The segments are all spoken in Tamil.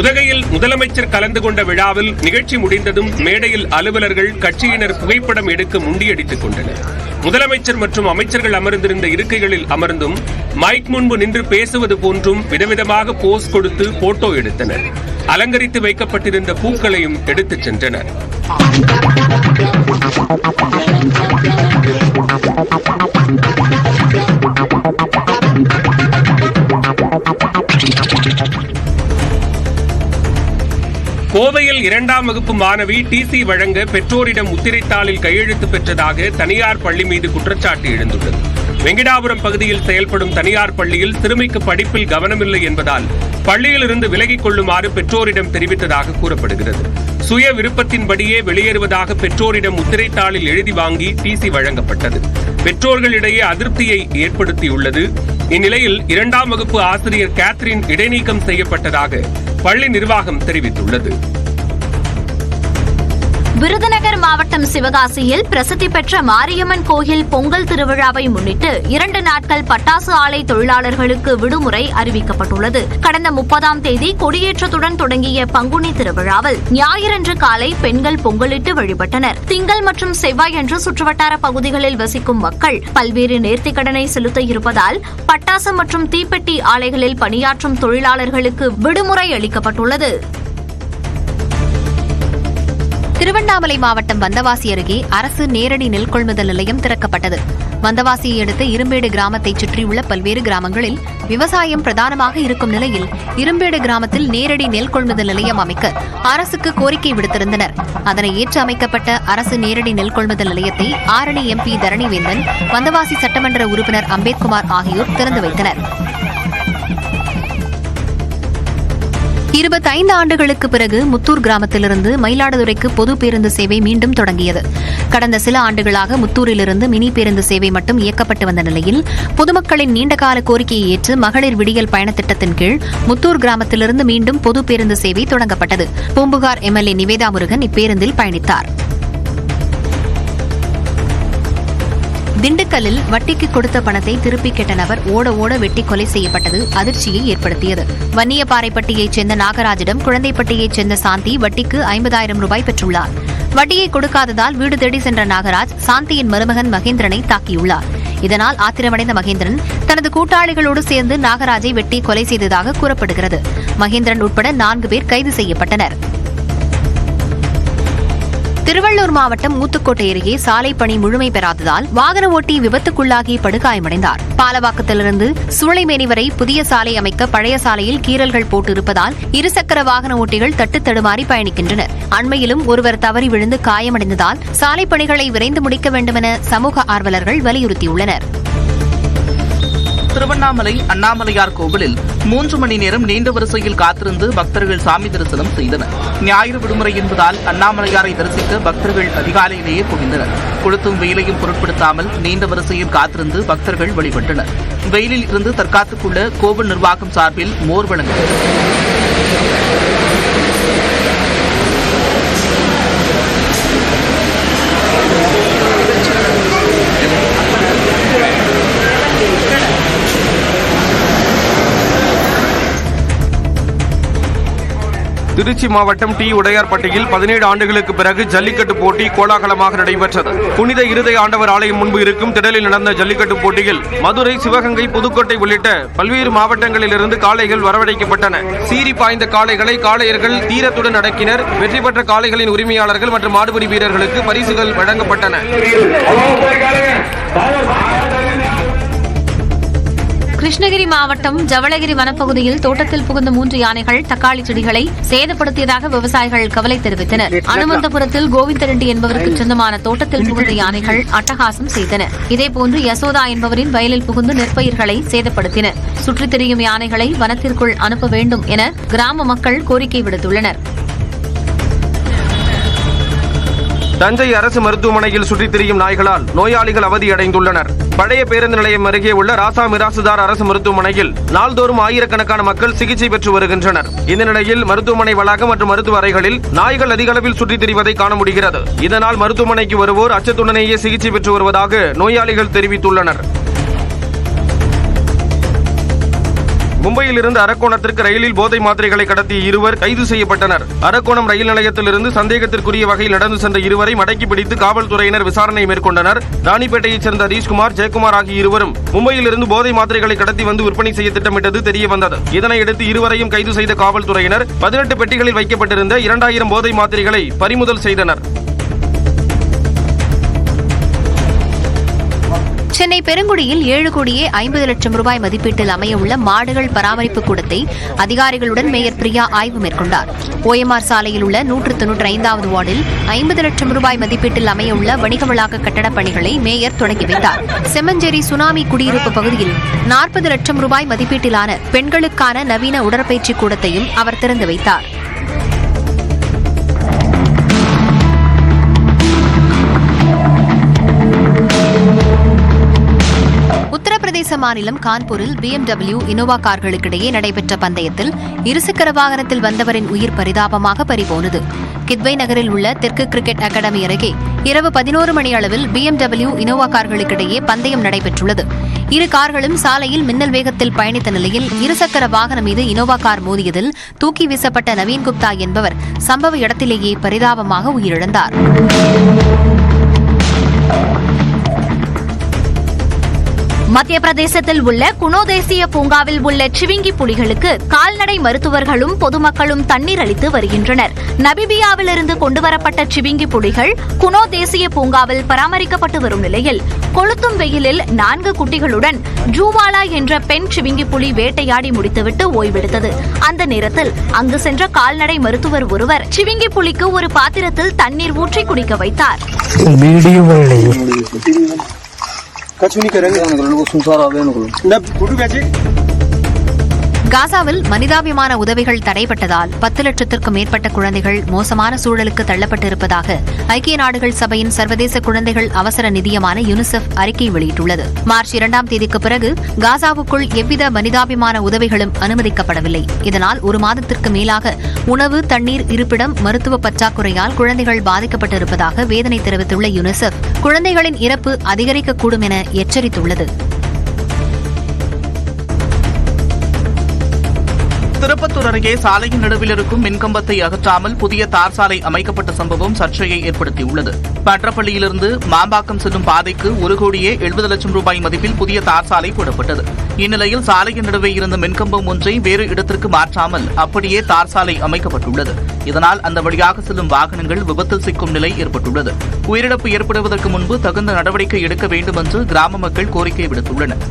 உதகையில் முதலமைச்சர் கலந்து கொண்ட விழாவில் நிகழ்ச்சி முடிந்ததும் மேடையில் அலுவலர்கள் கட்சியினர் புகைப்படம் எடுக்க முண்டியடித்துக் கொண்டனர். முதலமைச்சர் மற்றும் அமைச்சர்கள் அமர்ந்திருந்த இருக்கைகளில் அமர்ந்தும் மைக் முன்பு நின்று பேசுவது போன்றும் விதவிதமாக போஸ் கொடுத்து போட்டோ எடுத்தனர். அலங்கரித்து வைக்கப்பட்டிருந்த பூக்களையும் எடுத்துச் சென்றனர். கோவையில் 2ஆம் வகுப்பு மாணவி டிசி வழங்க பெற்றோரிடம் முத்திரைத்தாளில் கையெழுத்து பெற்றதாக தனியார் பள்ளி மீது குற்றச்சாட்டு எழுந்துள்ளது. வெங்கடாபுரம் பகுதியில் செயல்படும் தனியார் பள்ளியில் சிறுமிக்கு படிப்பில் கவனமில்லை என்பதால் பள்ளியிலிருந்து விலகிக் கொள்ளுமாறு பெற்றோரிடம் தெரிவித்ததாக கூறப்படுகிறது. சுய விருப்பத்தின்படியே வெளியேறுவதாக பெற்றோரிடம் முத்திரைத்தாளில் எழுதி வாங்கி டிசி வழங்கப்பட்டது. பெற்றோர்களிடையே அதிருப்தியை ஏற்படுத்தியுள்ளது. இந்நிலையில் 2ஆம் வகுப்பு ஆசிரியர் கேத்ரின் இடைநீக்கம் செய்யப்பட்டதாக பள்ளி நிர்வாகம் தெரிவித்துள்ளது. விருதுநகர் மாவட்டம் சிவகாசியில் பிரசித்தி பெற்ற மாரியம்மன் கோயில் பொங்கல் திருவிழாவை முன்னிட்டு 2 நாட்கள் பட்டாசு ஆலை தொழிலாளர்களுக்கு விடுமுறை அறிவிக்கப்பட்டுள்ளது. கடந்த 30ஆம் தேதி கொடியேற்றத்துடன் தொடங்கிய பங்குனி திருவிழாவில் ஞாயிறன்று காலை பெண்கள் பொங்கலிட்டு வழிபட்டனர். திங்கள் மற்றும் செவ்வாயன்று சுற்றுவட்டார பகுதிகளில் வசிக்கும் மக்கள் பல்வேறு நேர்த்திக்கடனை செலுத்த இருப்பதால் பட்டாசு மற்றும் தீப்பெட்டி ஆலைகளில் பணியாற்றும் தொழிலாளர்களுக்கு விடுமுறை அளிக்கப்பட்டுள்ளது. திருவண்ணாமலை மாவட்டம் வந்தவாசி அருகே அரசு நேரடி நெல் கொள்முதல் நிலையம் திறக்கப்பட்டது. வந்தவாசியை அடுத்த இரும்பேடு கிராமத்தைச் சுற்றியுள்ள பல்வேறு கிராமங்களில் விவசாயம் பிரதானமாக இருக்கும் நிலையில் இரும்பேடு கிராமத்தில் நேரடி நெல் கொள்முதல் நிலையம் அமைக்க அரசுக்கு கோரிக்கை விடுத்திருந்தனர். அதனை ஏற்று அமைக்கப்பட்ட அரசு நேரடி நெல் கொள்முதல் நிலையத்தை ஆரணி எம்பி தரணிவேந்தன், வந்தவாசி சட்டமன்ற உறுப்பினர் அம்பேத்குமார் ஆகியோர் திறந்து வைத்தனர். 25 ஆண்டுகளுக்கு பிறகு முத்தூர் கிராமத்திலிருந்து மயிலாடுதுறைக்கு பொது பேருந்து சேவை மீண்டும் தொடங்கியது. கடந்த சில ஆண்டுகளாக முத்தூரிலிருந்து மினி பேருந்து சேவை மட்டும் இயக்கப்பட்டு வந்த நிலையில் பொதுமக்களின் நீண்டகால கோரிக்கையை ஏற்று மகளிர் விடியல் பயண திட்டத்தின் கீழ் முத்தூர் கிராமத்திலிருந்து மீண்டும் பொது பேருந்து சேவை தொடங்கப்பட்டது. பூம்புகார் எம்எல்ஏ நிவேதா முருகன் இப்பேருந்தில் பயணித்தார். திண்டுக்கல்லில் வட்டிக்கு கொடுத்த பணத்தை திருப்பி கேட்ட நபர் ஓட ஓட வெட்டி கொலை செய்யப்பட்டது அதிர்ச்சியை ஏற்படுத்தியது. வன்னியபாறைப்பட்டியைச் சேர்ந்த நாகராஜிடம் குழந்தைப்பட்டியைச் சேர்ந்த சாந்தி வட்டிக்கு 50,000 ரூபாய் பெற்றுள்ளார். வட்டியை கொடுக்காததால் வீடு தேடி சென்ற நாகராஜ் சாந்தியின் மருமகன் மகேந்திரனை தாக்கியுள்ளார். இதனால் ஆத்திரமடைந்த மகேந்திரன் தனது கூட்டாளிகளோடு சேர்ந்து நாகராஜை வெட்டி கொலை செய்ததாக கூறப்படுகிறது. மகேந்திரன் உட்பட 4 பேர் கைது செய்யப்பட்டனர். திருவள்ளூர் மாவட்டம் ஊத்துக்கோட்டை அருகே சாலை பணி முழுமை பெறாததால் வாகன ஓட்டி விபத்துக்குள்ளாகி படுகாயமடைந்தார். பாலவாக்கத்திலிருந்து சூளைமேனி வரை புதிய சாலை அமைக்க பழைய சாலையில் கீறல்கள் போட்டிருப்பதால் இருசக்கர வாகன ஓட்டிகள் தட்டு தடுமாறி பயணிக்கின்றனர். அண்மையிலும் ஒருவர் தவறி விழுந்து காயமடைந்ததால் சாலை பணிகளை விரைந்து முடிக்க வேண்டுமென சமூக ஆர்வலர்கள் வலியுறுத்தியுள்ளனர். திருவண்ணாமலை அண்ணாமலையார் கோவிலில் 3 மணி நேரம் நீண்ட வரிசையில் காத்திருந்து பக்தர்கள் சாமி தரிசனம் செய்தனர். ஞாயிறு விடுமுறை என்பதால் அண்ணாமலையாரை தரிசிக்க பக்தர்கள் அதிகாலையிலேயே குவிந்தனர். கொளுத்தும் வெயிலையும் பொருட்படுத்தாமல் நீண்ட வரிசையில் காத்திருந்து பக்தர்கள் வழிபட்டனர். வெயிலில் இருந்து தற்காத்துக் கொள்ள கோவில் நிர்வாகம் சார்பில் மோர் வழங்கப்பட்டது. திருச்சி மாவட்டம் டி உடையார்பட்டியில் 17 ஆண்டுகளுக்கு பிறகு ஜல்லிக்கட்டு போட்டி கோலாகலமாக நடைபெற்றது. புனித இருதய ஆண்டவர் ஆலயம் முன்பு இருக்கும் திடலில் நடந்த ஜல்லிக்கட்டு போட்டியில் மதுரை, சிவகங்கை, புதுக்கோட்டை உள்ளிட்ட பல்வேறு மாவட்டங்களிலிருந்து காளைகள் வரவழைக்கப்பட்டன. சீறி பாய்ந்த காளைகளை காளையர்கள் தீரத்துடன் அடக்கினர். வெற்றி பெற்ற காளைகளின் உரிமையாளர்கள் மற்றும் மாடுபிடி வீரர்களுக்கு பரிசுகள் வழங்கப்பட்டன. கிருஷ்ணகிரி மாவட்டம் ஜவளகிரி வனப்பகுதியில் தோட்டத்தில் புகுந்த 3 யானைகள் தக்காளி செடிகளை சேதப்படுத்தியதாக விவசாயிகள் கவலை தெரிவித்தனர். அனுமந்தபுரத்தில் கோவிந்தரெட்டி என்பவருக்கு சொந்தமான தோட்டத்தில் புகுந்த யானைகள் அட்டகாசம் செய்தன. இதேபோன்று யசோதா என்பவரின் வயலில் புகுந்து நெற்பயிர்களை சேதப்படுத்தின. சுற்றித் திரியும் யானைகளை வனத்திற்குள் அனுப்ப வேண்டும் என கிராம மக்கள் கோரிக்கை விடுத்துள்ளனர். தஞ்சை அரசு மருத்துவமனையில் சுற்றித் திரியும் நாய்களால் நோயாளிகள் அவதியடைந்துள்ளனர். பழைய பேருந்து நிலையம் அருகே உள்ள ராசா மிராசுதார் அரசு மருத்துவமனையில் நாள்தோறும் ஆயிரக்கணக்கான மக்கள் சிகிச்சை பெற்று வருகின்றனர். இந்த நிலையில் மருத்துவமனை வளாகம் மற்றும் மருத்துவ அறைகளில் நாய்கள் அதிக அளவில் சுற்றித் திரிவதை காண முடிகிறது. இதனால் மருத்துவமனைக்கு வருவோர் அச்சத்துடனேயே சிகிச்சை பெற்று வருவதாக நோயாளிகள் தெரிவித்துள்ளனர். மும்பையிலிருந்து அரக்கோணத்திற்கு ரயிலில் போதை மாத்திரைகளை கடத்திய இருவர் கைது செய்யப்பட்டனர். அரக்கோணம் ரயில் நிலையத்திலிருந்து சந்தேகத்திற்குரிய வகையில் நடந்து சென்ற இருவரை மடக்கி பிடித்து காவல்துறையினர் விசாரணை மேற்கொண்டனர். ராணிப்பேட்டையைச் சேர்ந்த ஹரீஷ்குமார், ஜெயக்குமார் ஆகிய இருவரும் மும்பையிலிருந்து போதை மாத்திரைகளை கடத்தி வந்து விற்பனை செய்ய திட்டமிட்டது தெரியவந்தது. இதனையடுத்து இருவரையும் கைது செய்த காவல்துறையினர் 18 பெட்டிகளில் வைக்கப்பட்டிருந்த 2000 போதை மாத்திரைகளை பறிமுதல் செய்தனர். சென்னை பெருங்குடியில் 7 கோடியே 50 லட்சம் ரூபாய் மதிப்பீட்டில் அமையவுள்ள மாடுகள் பராமரிப்பு கூடத்தை அதிகாரிகளுடன் மேயர் பிரியா ஆய்வு மேற்கொண்டார். OMR சாலையில் உள்ள 195வது வார்டில் 50 லட்சம் ரூபாய் மதிப்பீட்டில் அமையவுள்ள வணிக வளாக கட்டடப் பணிகளை மேயர் தொடங்கி வைத்தார். செம்மஞ்சேரி சுனாமி குடியிருப்பு பகுதியில் 40 லட்சம் ரூபாய் மதிப்பீட்டிலான பெண்களுக்கான நவீன உடற்பயிற்சி கூடத்தையும் அவர் திறந்து வைத்தார். உத்தரப்பிரதேச மாநிலம் கான்பூரில் BMW, இனோவா கார்களுக்கிடையே நடைபெற்ற பந்தயத்தில் இருசக்கர வாகனத்தில் வந்தவரின் உயிர் பரிதாபமாக பறிபோனது. கித்வை நகரில் உள்ள தெற்கு கிரிக்கெட் அகாடமி அருகே இரவு 11 மணி அளவில் BMW, இனோவா கார்களுக்கிடையே பந்தயம் நடைபெற்றுள்ளது. இரு கார்களும் சாலையில் மின்னல் வேகத்தில் பயணித்த நிலையில் இருசக்கர வாகனம் மீது இனோவா கார் மோதியதில் தூக்கி வீசப்பட்ட நவீன் குப்தா என்பவர் சம்பவ இடத்திலேயே பரிதாபமாக உயிரிழந்தார். மத்திய பிரதேசத்தில் உள்ள குனோ தேசிய பூங்காவில் உள்ள சிவிங்கி புலிகளுக்கு கால்நடை மருத்துவர்களும் பொதுமக்களும் தண்ணீர் அளித்து வருகின்றனர். நபிபியாவிலிருந்து கொண்டுவரப்பட்ட சிவிங்கி புலிகள் குனோ தேசிய பூங்காவில் பராமரிக்கப்பட்டு வரும் நிலையில் கொளுத்தும் வெயிலில் 4 குட்டிகளுடன் ஜூவாலா என்ற பெண் சிவிங்கி புலி வேட்டையாடி முடித்துவிட்டு ஓய்வெடுத்தது. அந்த நேரத்தில் அங்கு சென்ற கால்நடை மருத்துவர் ஒருவர் சிவிங்கி புலிக்கு ஒரு பாத்திரத்தில் தண்ணீர் ஊற்றி குடிக்க வைத்தார். காசாவில் மனிதாபிமான உதவிகள் தடைபட்டதால் 10 லட்சத்திற்கும் மேற்பட்ட குழந்தைகள் மோசமான சூழலுக்கு தள்ளப்பட்டிருப்பதாக ஐக்கிய நாடுகள் சபையின் சர்வதேச குழந்தைகள் அவசர நிதியமான யுனிசெஃப் அறிக்கை வெளியிட்டுள்ளது. மார்ச் 2ஆம் தேதிக்கு பிறகு காசாவுக்குள் எவ்வித மனிதாபிமான உதவிகளும் அனுமதிக்கப்படவில்லை. இதனால் 1 மாதத்திற்கு மேலாக உணவு, தண்ணீர், இருப்பிடம், மருத்துவ பற்றாக்குறையால் குழந்தைகள் பாதிக்கப்பட்டிருப்பதாக வேதனை தெரிவித்துள்ள யுனிசெஃப் குழந்தைகளின் இறப்பு அதிகரிக்கக்கூடும் என எச்சரித்துள்ளது. திருப்பத்தூர் அருகே சாலையின் நடுவில் இருக்கும் மின்கம்பத்தை அகற்றாமல் புதிய தார் சாலை அமைக்கப்பட்ட சம்பவம் சர்ச்சையை ஏற்படுத்தியுள்ளது. பற்றப்பள்ளியிலிருந்து மாம்பாக்கம் செல்லும் பாதைக்கு 1 கோடியே 70 லட்சம் ரூபாய் மதிப்பில் புதிய தார் சாலை போடப்பட்டது. இந்நிலையில் சாலையின் நடுவே இருந்த மின்கம்பம் ஒன்றை வேறு இடத்திற்கு மாற்றாமல் அப்படியே தார் சாலை அமைக்கப்பட்டுள்ளது. இதனால் அந்த வழியாக செல்லும் வாகனங்கள் விபத்தில் சிக்கும் நிலை ஏற்பட்டுள்ளது. உயிரிழப்பு ஏற்படுவதற்கு முன்பு தகுந்த நடவடிக்கை எடுக்க வேண்டும் என்று கிராம மக்கள் கோரிக்கை விடுத்துள்ளனர்.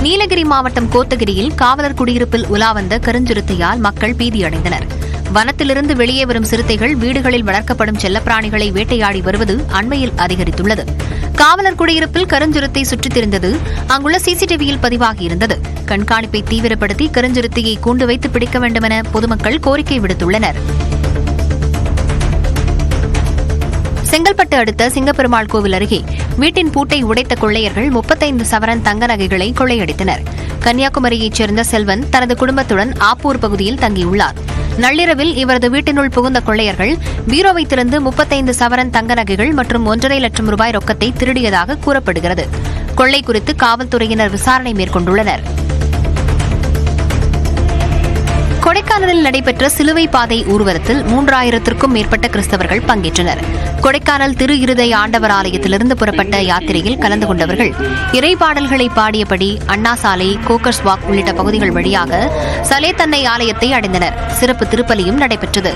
நீலகிரி மாவட்டம் கோத்தகிரியில் காவலர் குடியிருப்பில் உலா வந்த கருஞ்சிறுத்தையால் மக்கள் பீதியடைந்தனர். வனத்திலிருந்து வெளியே வரும் சிறுத்தைகள் வீடுகளில் வளர்க்கப்படும் செல்லப்பிராணிகளை வேட்டையாடி வருவது அண்மையில் அதிகரித்துள்ளது. காவலர் குடியிருப்பில் கருஞ்சிறுத்தை சுற்றித் திரிந்தது அங்குள்ள CCTVயில் பதிவாகியிருந்தது. கண்காணிப்பை தீவிரப்படுத்தி கருஞ்சிறுத்தையை கூண்டு வைத்து பிடிக்க வேண்டுமென பொதுமக்கள் கோரிக்கை விடுத்துள்ளனர். செங்கல்பட்டு அடுத்த சிங்கப்பெருமாள் கோவில் அருகே வீட்டின் பூட்டை உடைத்த கொள்ளையர்கள் 35 சவரன் தங்க நகைகளை கொள்ளையடித்தனர். கன்னியாகுமரியைச் சேர்ந்த செல்வன் தனது குடும்பத்துடன் ஆப்பூர் பகுதியில் தங்கியுள்ளார். நள்ளிரவில் இவரது வீட்டினுள் புகுந்த கொள்ளையர்கள் பீரோவை திறந்து 35 சவரன் தங்க நகைகள் மற்றும் 1.5 லட்சம் ரூபாய் ரொக்கத்தை திருடியதாக கூறப்படுகிறது. கொள்ளை குறித்து காவல்துறையினர் விசாரணை மேற்கொண்டுள்ளனர். கொடைக்கானலில் நடைபெற்ற சிலுவை பாதை ஊர்வலத்தில் 3000த்திற்கும் மேற்பட்ட கிறிஸ்தவர்கள் பங்கேற்றனர். கொடைக்கானல் திரு இருதய ஆண்டவர் ஆலயத்திலிருந்து புறப்பட்ட யாத்திரையில் கலந்து கொண்டவர்கள் இறைபாடல்களை பாடியபடி அண்ணா சாலை, கோக்கர்ஸ் வாக் உள்ளிட்ட பகுதிகள் வழியாக சலேத்தன்னை ஆலயத்தை அடைந்தனர். சிறப்பு திருப்பலியும் நடைபெற்றது.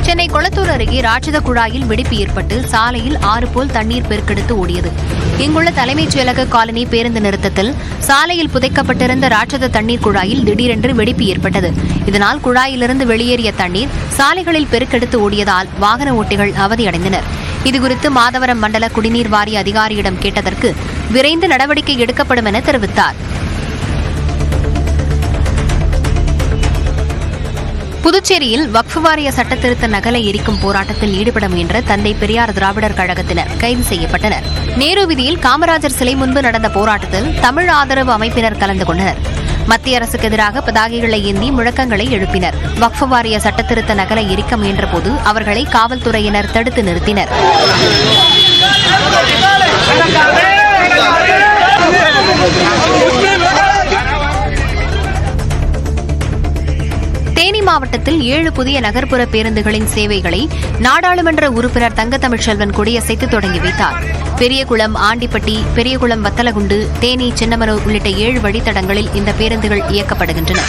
சென்னை கொளத்தூர் அருகே ராட்சத குழாயில் வெடிப்பு ஏற்பட்டு சாலையில் 6 போல் தண்ணீர் பெருக்கெடுத்து ஓடியது. இங்குள்ள தலைமைச் செயலக காலனி பேருந்து நிறுத்தத்தில் சாலையில் புதைக்கப்பட்டிருந்த ராட்சத தண்ணீர் குழாயில் திடீரென்று வெடிப்பு ஏற்பட்டது. இதனால் குழாயிலிருந்து வெளியேறிய தண்ணீர் சாலைகளில் பெருக்கெடுத்து ஓடியதால் வாகன ஓட்டிகள் அவதியடைந்தனர். இதுகுறித்து மாதவரம் மண்டல குடிநீர் வாரிய அதிகாரியிடம் கேட்டதற்கு விரைந்து நடவடிக்கை எடுக்கப்படும் என தெரிவித்தார். புதுச்சேரியில் வக்ஃப் வாரிய சட்டத்திருத்த நகலை எரிக்கும் போராட்டத்தில் ஈடுபட முயன்ற தந்தை பெரியார் திராவிடர் கழகத்தினர் கைது செய்யப்பட்டனர். நேரு வீதியில் காமராஜர் சிலை முன்பு நடந்த போராட்டத்தில் தமிழ் ஆதரவு அமைப்பினர் கலந்து கொண்டனர். மத்திய அரசுக்கு எதிராக பதாகைகளை ஏந்தி முழக்கங்களை எழுப்பினர். வக்ஃப் வாரிய சட்டத்திருத்த நகலை எரிக்க முயன்றபோது அவர்களை காவல்துறையினர் தடுத்து நிறுத்தினர். தேனி மாவட்டத்தில் 7 புதிய நகர்ப்புற பேருந்துகளின் சேவைகளை நாடாளுமன்ற உறுப்பினர் தங்கத்தமிழ்ச்செல்வன் கொடியசைத்து தொடங்கி வைத்தார். பெரியகுளம், ஆண்டிப்பட்டி, பெரியகுளம், வத்தலகுண்டு, தேனி, சின்னமனூர் உள்ளிட்ட 7 வழித்தடங்களில் இந்த பேருந்துகள் இயக்கப்படுகின்றன.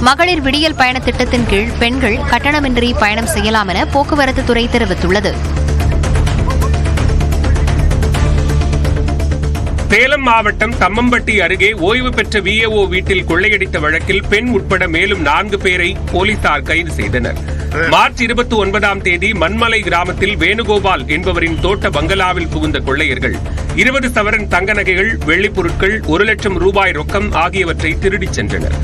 மகளிர் விடியல் பயண திட்டத்தின் கீழ் பெண்கள் கட்டணமின்றி பயணம் செய்யலாம் என போக்குவரத்து துறை தெரிவித்துள்ளது. சேலம் மாவட்டம் தம்மம்பட்டி அருகே ஓய்வு பெற்ற விஏஓ வீட்டில் கொள்ளையடித்த வழக்கில் பெண் உட்பட மேலும் 4 பேரை போலீசார் கைது செய்தனர். மார்ச் 29ஆம் தேதி மண்மலை கிராமத்தில் வேணுகோபால் என்பவரின் தோட்ட பங்களாவில் புகுந்த கொள்ளையர்கள் 20 சவரன் தங்க நகைகள், வெள்ளிப் பொருட்கள், 1 லட்சம் ரூபாய் ரொக்கம் ஆகியவற்றை திருடிச் சென்றனர்.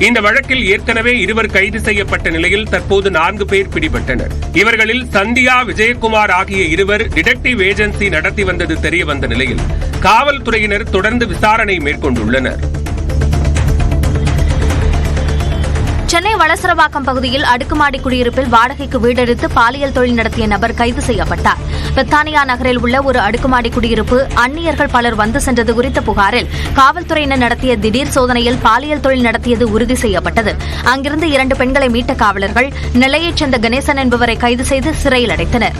இந்த வழக்கில் ஏற்கனவே 2 கைது செய்யப்பட்ட நிலையில் தற்போது 4 பேர் பிடிபட்டனர். இவர்களில் சந்தியா, விஜயகுமார் ஆகிய 2 டிடெக்டிவ் ஏஜென்சி நடத்தி வந்தது தெரியவந்த நிலையில் காவல்துறையினர் தொடர்ந்து விசாரணை மேற்கொண்டுள்ளனர். சென்னை வளசரவாக்கம் பகுதியில் அடுக்குமாடி குடியிருப்பில் வாடகைக்கு வீடெடுத்து பாலியல் தொழில் நடத்திய நபர் கைது செய்யப்பட்டார். பெத்தானியா நகரில் உள்ள ஒரு அடுக்குமாடி குடியிருப்பு அந்நியர்கள் பலர் வந்து சென்றது குறித்த புகாரில் காவல்துறையினர் நடத்திய திடீர் சோதனையில் பாலியல் தொழில் நடத்தியது உறுதி செய்யப்பட்டது. அங்கிருந்து 2 பெண்களை மீட்ட காவலர்கள் நெல்லையைச் சேர்ந்த கணேசன் என்பவரை கைது செய்து சிறையில் அடைத்தனர்.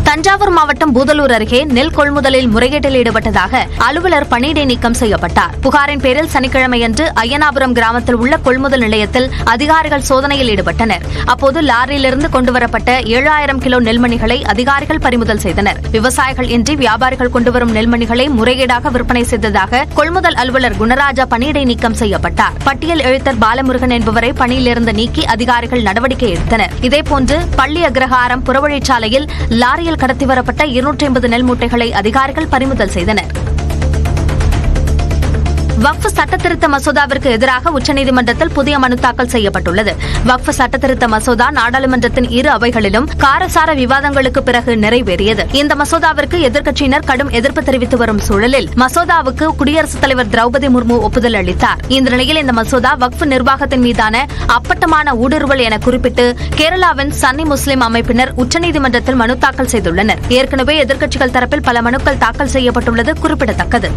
தஞ்சாவூர் மாவட்டம் பூதலூர் அருகே நெல் கொள்முதலில் முறைகேட்டில் ஈடுபட்டதாக அலுவலர் பணியிடை நீக்கம் செய்யப்பட்டார். புகாரின் பேரில் சனிக்கிழமையன்று அய்யனாபுரம் கிராமத்தில் உள்ள கொள்முதல் நிலையத்தில் அதிகாரிகள் சோதனையில் ஈடுபட்டனர். அப்போது லாரியிலிருந்து கொண்டுவரப்பட்ட 7000 கிலோ நெல்மணிகளை அதிகாரிகள் பறிமுதல் செய்தனர். விவசாயிகள் இன்றி வியாபாரிகள் கொண்டுவரும் நெல்மணிகளை முறைகேடாக விற்பனை செய்ததாக கொள்முதல் அலுவலர் குணராஜா பணியிடை நீக்கம் செய்யப்பட்டார். பட்டியல் எழுத்தர் பாலமுருகன் என்பவரை பணியிலிருந்து நீக்கி அதிகாரிகள் நடவடிக்கை எடுத்தனர். இதேபோன்று பள்ளி அக்ரஹாரம் புறவழிச்சாலையில் லாரியில் கடத்தி வரப்பட்ட 250 நெல் மூட்டைகளை அதிகாரிகள் பறிமுதல் செய்தனர். வக்ஃப் சட்டத்திருத்த மசோதாவிற்கு எதிராக உச்சநீதிமன்றத்தில் புதிய மனு தாக்கல் செய்யப்பட்டுள்ளது. வக்ஃப் சட்டத்திருத்த மசோதா நாடாளுமன்றத்தின் 2 அவைகளிலும் காரசார விவாதங்களுக்கு பிறகு நிறைவேறியது. இந்த மசோதாவிற்கு எதிர்க்கட்சியினர் கடும் எதிர்ப்பு தெரிவித்து வரும் சூழலில் மசோதாவுக்கு குடியரசுத் தலைவர் திரௌபதி முர்மு ஒப்புதல் அளித்தார். இந்த நிலையில் இந்த மசோதா வக்ஃப் நிர்வாகத்தின் மீதான அப்பட்டமான ஊடுருவல் என குறிப்பிட்டு கேரளாவின் சன்னி முஸ்லிம் அமைப்பினர் உச்சநீதிமன்றத்தில் மனு தாக்கல் செய்துள்ளனர். ஏற்கனவே எதிர்க்கட்சிகள் தரப்பில் பல மனுக்கள் தாக்கல் செய்யப்பட்டுள்ளது குறிப்பிடத்தக்கது.